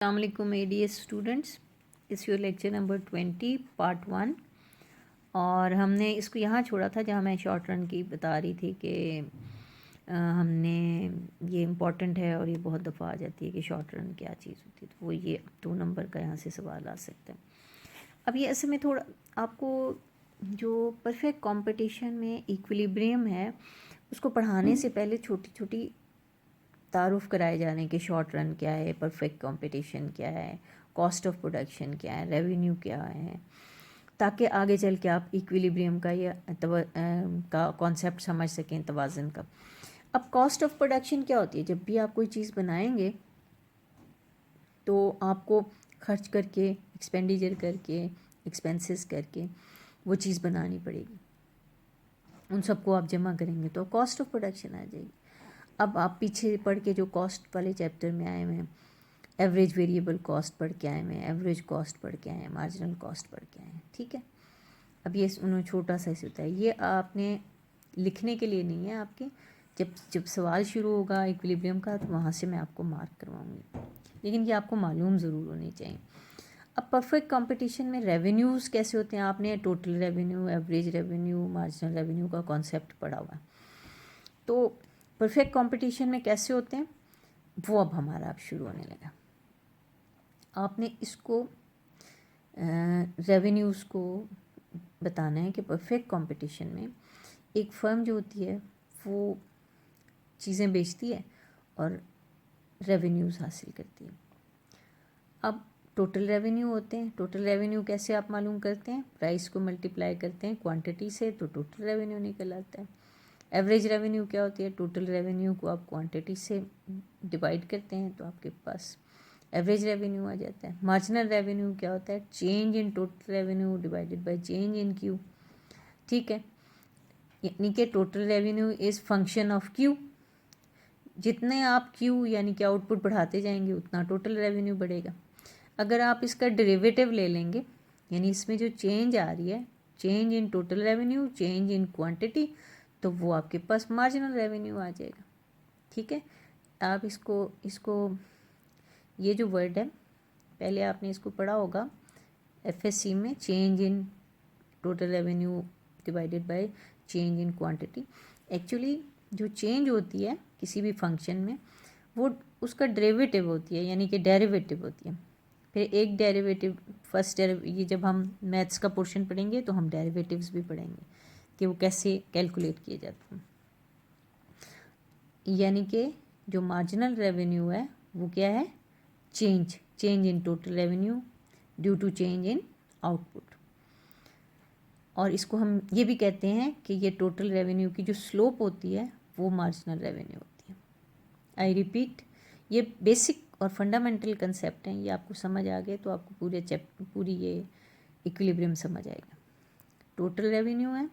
अस्सलामुअलैकुम ADS students, इस your lecture number 20 part 1। और हमने इसको यहाँ छोड़ा था जहाँ मैं शॉर्ट रन की बता रही थी कि हमने ये इम्पॉर्टेंट है और ये बहुत दफ़ा आ जाती है कि शॉर्ट रन क्या चीज़ होती है। तो वो ये 2 नंबर का यहाँ से सवाल आ सकता है। अब ये ऐसे में थोड़ा आपको जो परफेक्ट कंपटीशन में इक्विलिब्रियम है उसको पढ़ाने से पहले छोटी छोटी तारुफ कराए जाने के शॉर्ट रन क्या है, परफेक्ट कंपटीशन क्या है, कॉस्ट ऑफ प्रोडक्शन क्या है, रेवेन्यू क्या है, ताकि आगे चल के आप इक्विलिब्रियम का या का कॉन्सेप्ट समझ सकें, तवाज़न का। अब कॉस्ट ऑफ प्रोडक्शन क्या होती है? जब भी आप कोई चीज़ बनाएंगे तो आपको खर्च करके, एक्सपेंडिचर करके, एक्सपेंसेस करके वो चीज़ बनानी पड़ेगी। उन सबको आप जमा करेंगे तो कॉस्ट ऑफ प्रोडक्शन आ जाएगी। अब आप पीछे पढ़ के जो कॉस्ट वाले चैप्टर में आए हुए हैं, एवरेज वेरिएबल कॉस्ट पढ़ के आए हैं, एवरेज कॉस्ट पढ़ के आए हैं, मार्जिनल कॉस्ट पढ़ के आए हैं, ठीक है। अब ये उन्होंने छोटा सा ऐसे होता है, ये आपने लिखने के लिए नहीं है, आपके जब जब सवाल शुरू होगा इक्विलिब्रियम का तो वहाँ से मैं आपको मार्क करवाऊँगी, लेकिन ये आपको मालूम ज़रूर होनी चाहिए। अब परफेक्ट कंपटीशन में रेवेन्यूज़ कैसे होते हैं? आपने total revenue, average revenue, marginal revenue का कॉन्सेप्ट पढ़ा हुआ है। तो परफेक्ट कंपटीशन में कैसे होते हैं वो अब हमारा अब शुरू होने लगा। आपने इसको रेवेन्यूज़ को बताना है कि परफेक्ट कंपटीशन में एक फ़र्म जो होती है वो चीज़ें बेचती है और रेवेन्यूज़ हासिल करती है। अब टोटल रेवेन्यू होते हैं। टोटल रेवेन्यू कैसे आप मालूम करते हैं? प्राइस को मल्टीप्लाई करते हैं क्वांटिटी से तो टोटल रेवेन्यू निकल आता है। एवरेज रेवेन्यू क्या होती है? टोटल रेवेन्यू को आप क्वांटिटी से डिवाइड करते हैं तो आपके पास एवरेज रेवेन्यू आ जाता है। मार्जिनल रेवेन्यू क्या होता है? Change in total revenue divided by change in Q, ठीक है। यानी कि total revenue is function of Q. जितने आप क्यू यानी कि आउटपुट बढ़ाते जाएंगे उतना टोटल रेवेन्यू बढ़ेगा। अगर आप इसका डेरिवेटिव ले लेंगे, यानी इसमें जो चेंज आ रही है, change in total revenue, change in quantity, तो वो आपके पास मार्जिनल रेवेन्यू आ जाएगा, ठीक है। आप इसको इसको ये जो वर्ड है पहले आपने इसको पढ़ा होगा एफएससी में, change in total revenue divided by change in quantity. Actually जो चेंज होती है किसी भी फंक्शन में वो उसका डेरिवेटिव होती है, यानी कि डेरिवेटिव होती है। फिर एक डेरिवेटिव ये जब हम मैथ्स का पोर्शन पढ़ेंगे तो हम डेरिवेटिव्स भी पढ़ेंगे कि वो कैसे कैलकुलेट किए जाते हैं। यानी कि जो मार्जिनल रेवेन्यू है वो क्या है? Change in total revenue due to change in output. और इसको हम ये भी कहते हैं कि ये टोटल रेवेन्यू की जो स्लोप होती है वो मार्जिनल रेवेन्यू होती है। आई रिपीट, ये बेसिक और फंडामेंटल कंसेप्ट हैं, ये आपको समझ आ गए तो आपको पूरी ये इक्विलिब्रियम समझ आएगा। टोटल रेवेन्यू है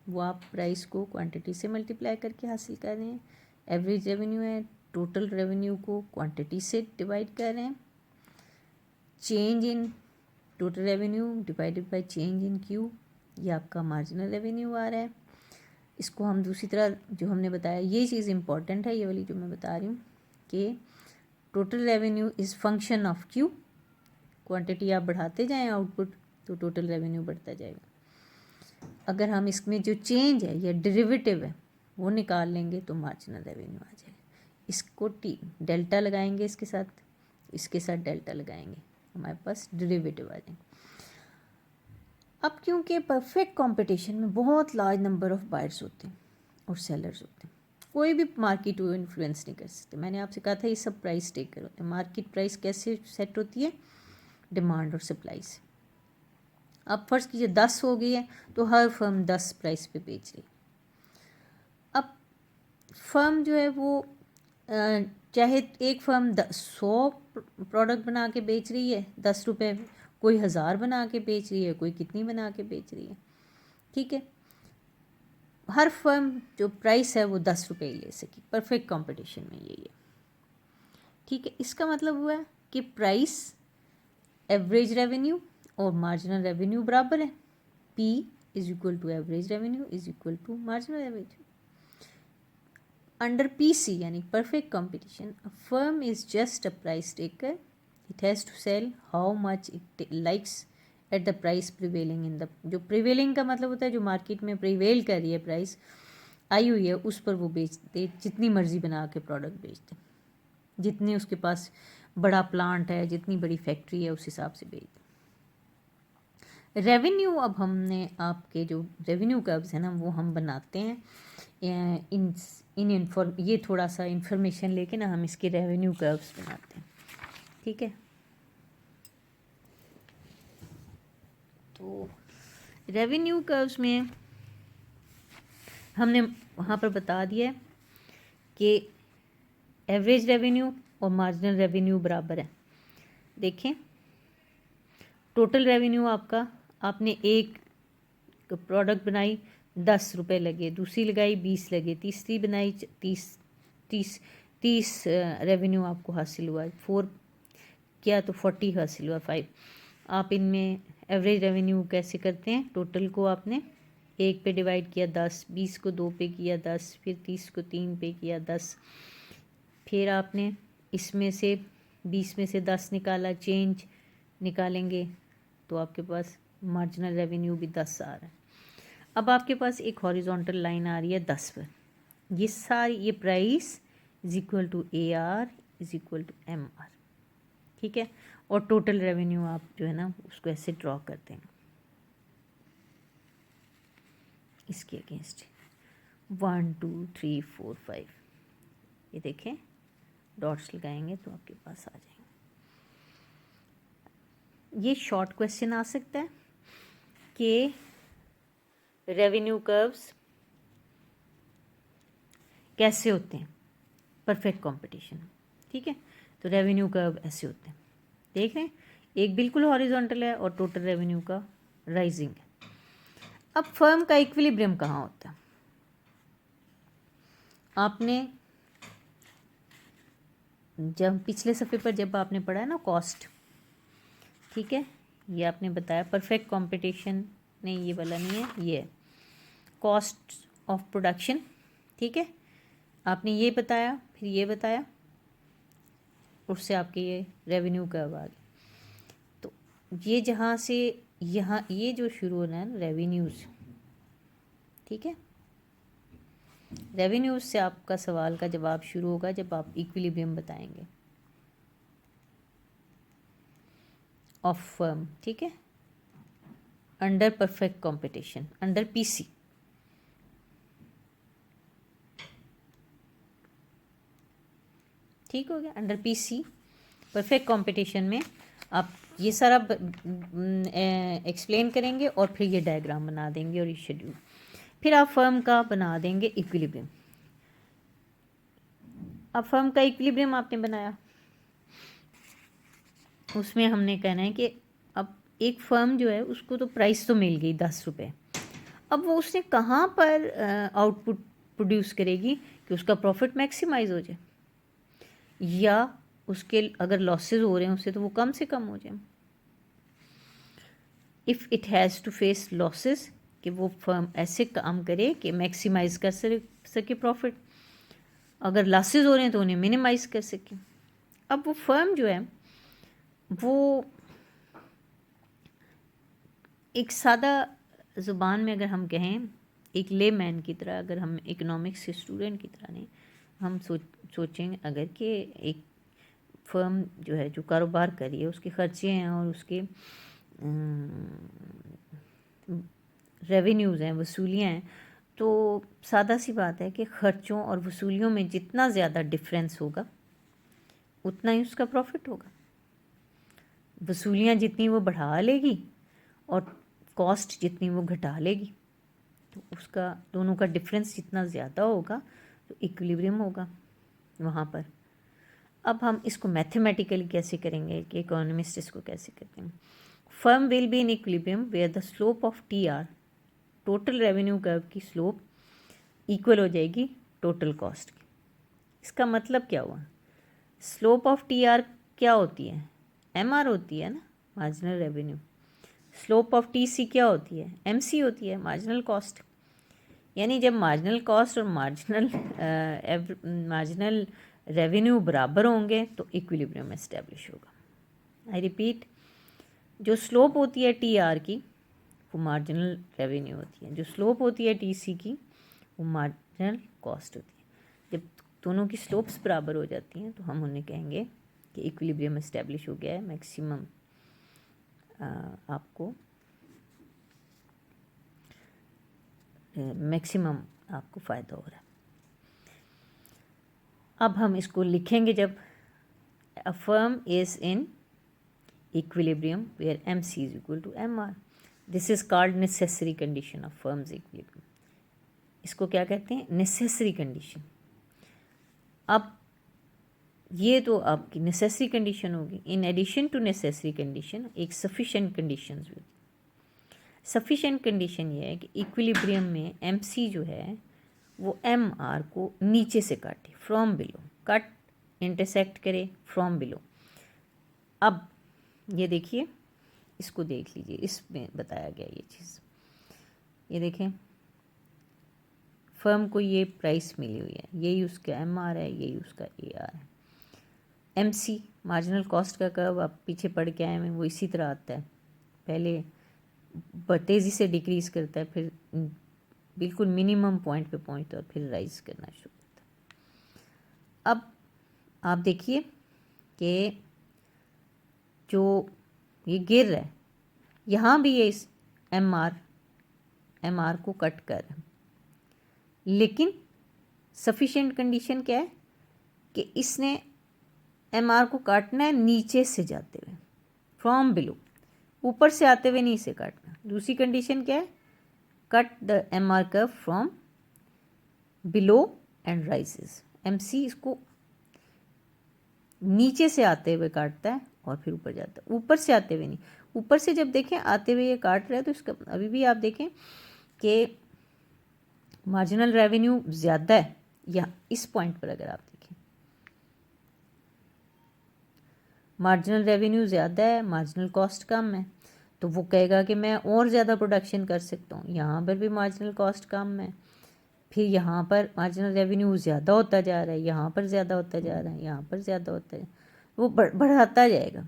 वो आप प्राइस को क्वांटिटी से मल्टीप्लाई करके हासिल कर रहे हैं। एवरेज रेवेन्यू है टोटल रेवेन्यू को क्वांटिटी से डिवाइड कर रहे हैं। Change in total revenue divided by change in Q, ये आपका मार्जिनल रेवेन्यू आ रहा है। इसको हम दूसरी तरह जो हमने बताया, ये चीज़ इंपॉर्टेंट है, ये वाली जो मैं बता रही हूँ कि total revenue is function of Q. Quantity आप बढ़ाते जाएं आउटपुट तो टोटल रेवेन्यू बढ़ता जाएगा। अगर हम इसमें जो चेंज है या डेरिवेटिव है वो निकाल लेंगे तो मार्जिनल रेवेन्यू आ जाएगा। इसको डेल्टा लगाएंगे, इसके साथ डेल्टा लगाएंगे, हमारे पास डेरिवेटिव आ जाएंगे। अब क्योंकि परफेक्ट कंपटीशन में बहुत लार्ज नंबर ऑफ बायर्स होते हैं और सेलर्स होते हैं, कोई भी मार्केट को इन्फ्लुएंस नहीं कर सकते। मैंने आपसे कहा था ये सब प्राइस टेकर होते हैं। मार्केट प्राइस कैसे सेट होती है? डिमांड और सप्लाई से। अब फर्स्ट कीजिए 10 हो गई है तो हर फर्म 10 प्राइस पे बेच रही। अब फर्म जो है वो चाहे एक फर्म 100 प्रोडक्ट बना के बेच रही है 10 रुपये, कोई 1000 बना के बेच रही है, कोई कितनी बना के बेच रही है, ठीक है। हर फर्म जो प्राइस है वो 10 रुपये ही ले सकी। परफेक्ट कंपटीशन में यही है, ठीक है। इसका मतलब हुआ कि प्राइस, एवरेज रेवेन्यू और मार्जिनल रेवेन्यू बराबर है। P is equal to average revenue is equal to marginal revenue. Under PC यानी perfect competition, a firm is just a price taker it has to sell how much it likes at the price prevailing in the, जो prevailing का मतलब होता है जो market में prevail कर रही है, प्राइस आई हुई है उस पर वो बेचते, जितनी मर्जी बना के प्रोडक्ट बेचते, जितने उसके पास बड़ा प्लांट है, जितनी बड़ी फैक्ट्री है, उस हिसाब से बेचते। रेवेन्यू, अब हमने आपके जो रेवेन्यू कर्व्स हैं ना वो हम बनाते हैं ये थोड़ा सा इंफॉर्मेशन लेके ना हम इसके रेवेन्यू कर्व्स बनाते हैं, ठीक है। तो रेवेन्यू कर्व्स में हमने वहाँ पर बता दिया है कि एवरेज रेवेन्यू और मार्जिनल रेवेन्यू बराबर है। देखें, टोटल रेवेन्यू आपका, आपने एक प्रोडक्ट बनाई 10 रुपये लगे, दूसरी लगाई 20 लगे, तीसरी बनाई 30 रेवेन्यू आपको हासिल हुआ, 4 किया तो 40 हासिल हुआ, 5। आप इनमें एवरेज रेवेन्यू कैसे करते हैं, टोटल को आपने 1 पे डिवाइड किया 10, 20 को 2 पे किया 10, फिर 30 को 3 पे किया 10, फिर आपने इसमें से 20 में से 10 निकाला, चेंज निकालेंगे तो आपके पास मार्जिनल रेवेन्यू भी 10 आ रहा है। अब आपके पास एक हॉरिजॉन्टल लाइन आ रही है 10 पर, ये सारी, ये price is equal to AR is equal to MR, ठीक है। और टोटल रेवेन्यू आप जो है ना उसको ऐसे ड्रॉ करते हैं इसके अगेंस्ट 1 2 3 4 5, ये देखें डॉट्स लगाएंगे तो आपके पास आ जाएंगे। ये शॉर्ट क्वेश्चन आ सकता है कि रेवेन्यू कर्व्स कैसे होते हैं परफेक्ट कंपटीशन, ठीक है। तो रेवेन्यू कर्व ऐसे होते हैं, देख रहे हैं, एक बिल्कुल हॉरिजॉन्टल है और टोटल रेवेन्यू का राइजिंग है। अब फर्म का इक्विलिब्रियम कहाँ होता है, आपने जब पिछले सफ़े पर जब आपने पढ़ा है ना कॉस्ट, ठीक है, ये आपने बताया परफेक्ट कंपटीशन, नहीं ये वाला नहीं है, ये कॉस्ट ऑफ प्रोडक्शन, ठीक है, आपने ये बताया, फिर ये बताया, उससे आपके ये रेवेन्यू कर्व आ गया। तो ये जहाँ से यहाँ ये जो शुरू होना है ना रेवेन्यूज़, ठीक है, रेवेन्यूज़ से आपका सवाल का जवाब शुरू होगा जब आप इक्विलिब्रियम बताएंगे ऑफ फर्म, ठीक है, under perfect competition, under PC, ठीक हो गया, अंडर PC परफेक्ट कंपटीशन में आप ये सारा एक्सप्लेन करेंगे और फिर ये डायग्राम बना देंगे और ये शेड्यूल, फिर आप फर्म का बना देंगे इक्विलिब्रियम। अब फर्म का इक्विलिब्रियम आपने बनाया, उसमें हमने कहना है कि अब एक फर्म जो है उसको तो प्राइस तो मिल गई 10 रुपये, अब वो उसने कहाँ पर आउटपुट प्रोड्यूस करेगी कि उसका प्रॉफिट मैक्सिमाइज हो जाए, या उसके अगर लॉसेस हो रहे हैं उससे तो वो कम से कम हो जाए। If it has to face losses, कि वो फर्म ऐसे काम करे कि मैक्सिमाइज कर सके प्रॉफिट, अगर लॉसेस हो रहे हैं तो उन्हें मिनिमाइज कर सके। अब वो फर्म जो है वो एक सादा ज़ुबान में अगर हम कहें, एक ले मैन की तरह, अगर हम इकोनॉमिक्स के स्टूडेंट की तरह नहीं, हम सोचेंगे अगर कि एक फर्म जो है जो कारोबार कर रही है उसके खर्चे हैं और उसके रेवेन्यूज़ हैं, वसूलियाँ हैं, तो सादा सी बात है कि ख़र्चों और वसूलियों में जितना ज़्यादा डिफरेंस होगा उतना ही उसका प्रॉफिट होगा। वसूलियाँ जितनी वो बढ़ा लेगी और कॉस्ट जितनी वो घटा लेगी, तो उसका दोनों का डिफरेंस जितना ज़्यादा होगा तो इक्विलिब्रियम होगा वहाँ पर। अब हम इसको मैथमेटिकली कैसे करेंगे कि इकोनॉमिस्ट इसको कैसे करते हैं, firm will be in equilibrium where the slope of TR, total revenue curve की स्लोप इक्वल हो जाएगी टोटल कॉस्ट की। इसका मतलब क्या हुआ, स्लोप ऑफ TR क्या होती है, MR होती है ना, marginal revenue. Slope of TC क्या होती है, MC होती है, मार्जिनल कॉस्ट। यानी जब मार्जिनल कॉस्ट और मार्जिनल रेवेन्यू बराबर होंगे तो इक्विलिब्रियम एस्टेब्लिश होगा। आई रिपीट, जो स्लोप होती है टी आर की वो मार्जिनल रेवेन्यू होती है, जो स्लोप होती है टी सी की वो मार्जिनल कॉस्ट होती है। जब दोनों की स्लोप्स बराबर हो जाती हैं तो हम उन्हें कहेंगे कि इक्विलिब्रियम एस्टेब्लिश हो गया है, मैक्सिमम आपको फ़ायदा हो रहा है। अब हम इसको लिखेंगे, जब a firm is in equilibrium where M C is equal to M R, this is called necessary condition of firm's equilibrium. इसको क्या कहते हैं? Necessary condition. अब ये तो आपकी नेसेसरी कंडीशन होगी। In addition to necessary condition एक सफिशेंट कंडीशंस भी होती है। सफिशेंट कंडीशन ये है कि इक्विलिब्रियम में एम सी जो है वो एम आर को नीचे से काटे, फ्रॉम बिलो, कट इंटरसेक्ट करे फ्रॉम बिलो। अब ये देखिए, इसको देख लीजिए, इसमें बताया गया ये चीज़। ये देखें, फर्म को ये प्राइस मिली हुई है, यही उसका एम आर है, यही उसका ए आर है। एम सी मार्जिनल कॉस्ट का कर्व आप पीछे पढ़ के आए हैं, वो इसी तरह आता है, पहले तेज़ी से डिक्रीज़ करता है, फिर बिल्कुल मिनिमम पॉइंट पे पहुंचता है और फिर राइज करना शुरू होता है। अब आप देखिए कि जो ये गिर रहा है, यहाँ भी ये इस एम आर को कट कर रहा है, लेकिन सफिशिएंट कंडीशन क्या है कि इसने एम आर को काटना है नीचे से जाते हुए, फ्रॉम बिलो, ऊपर से आते हुए नहीं इसे काटना। दूसरी कंडीशन क्या है? Cut the M R curve from below and rises. M C इसको नीचे से आते हुए काटता है और फिर ऊपर जाता है, ऊपर से आते हुए नहीं। ऊपर से जब देखें आते हुए ये काट रहा है तो इसका अभी भी आप देखें कि मार्जिनल रेवेन्यू ज़्यादा है, या इस पॉइंट पर अगर आप देखें मार्जिनल रेवेन्यू ज़्यादा है, मार्जिनल कॉस्ट कम है, तो वो कहेगा कि मैं और ज़्यादा प्रोडक्शन कर सकता हूँ। यहाँ पर भी मार्जिनल कॉस्ट कम है, फिर यहाँ पर मार्जिनल रेवेन्यू ज़्यादा होता जा रहा है, यहाँ पर ज़्यादा होता जा रहा है, यहाँ पर ज़्यादा होता है, वो बढ़ाता जाएगा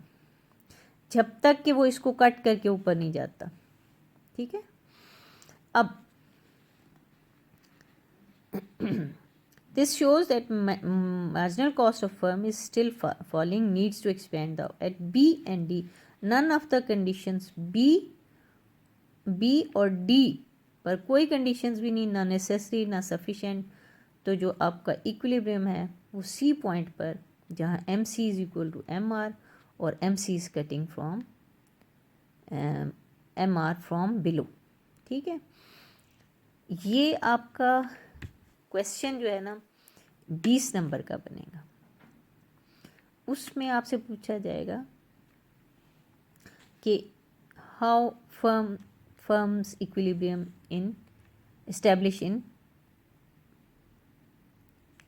जब तक कि वो इसको कट करके ऊपर नहीं जाता। ठीक है, अब this shows that marginal cost of firm is still falling, needs to expand the at B and D. None of the conditions B और D पर कोई conditions भी नहीं, ना necessary ना sufficient। तो जो आपका equilibrium है वो C point पर, जहाँ MC is equal to MR और MC is cutting from MR from below। ठीक है, ये आपका क्वेश्चन जो है ना 20 नंबर का बनेगा। उसमें आपसे पूछा जाएगा कि how firms equilibrium in establish in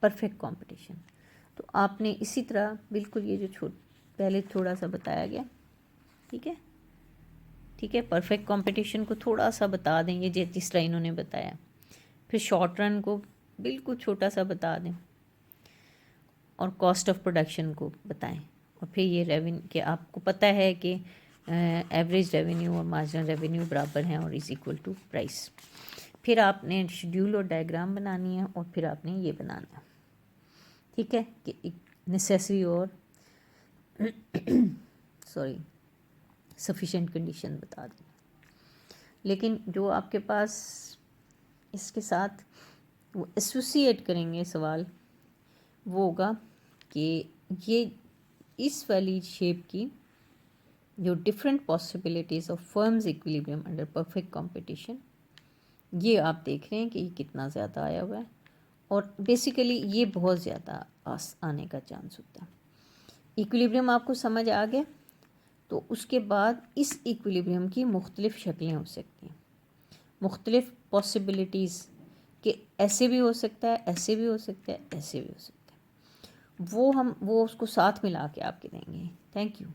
perfect competition. तो आपने इसी तरह बिल्कुल ये जो पहले थोड़ा सा बताया गया, ठीक है, ठीक है, परफेक्ट कंपटीशन को थोड़ा सा बता देंगे जिस तरह इन्होंने बताया, फिर शॉर्ट रन को बिल्कुल छोटा सा बता दें और कॉस्ट ऑफ प्रोडक्शन को बताएं, और फिर ये रेवेन्यू कि आपको पता है कि एवरेज रेवेन्यू और मार्जिनल रेवेन्यू बराबर हैं और इज इक्वल टू प्राइस। फिर आपने शेड्यूल और डायग्राम बनानी है और फिर आपने ये बनाना है। ठीक है, कि नेसेसरी और सॉरी सफिशिएंट कंडीशन बता दें। लेकिन जो आपके पास इसके साथ वो एसोसिएट करेंगे सवाल, वो होगा कि ये इस वाली शेप की जो different possibilities of firm's equilibrium under perfect competition, ये आप देख रहे हैं कि ये कितना ज़्यादा आया हुआ है, और बेसिकली ये बहुत ज़्यादा आने का चांस होता है। इक्विलिब्रियम आपको समझ आ गया, तो उसके बाद इस इक्विलिब्रियम की मुख्तलिफ़ शक्लें हो सकती हैं, मुख्तलिफ़ पॉसिबिलिटीज़ कि ऐसे भी हो सकता है, ऐसे भी हो सकता है, ऐसे भी हो सकता है, वो उसको साथ मिला के आपके देंगे। Thank you.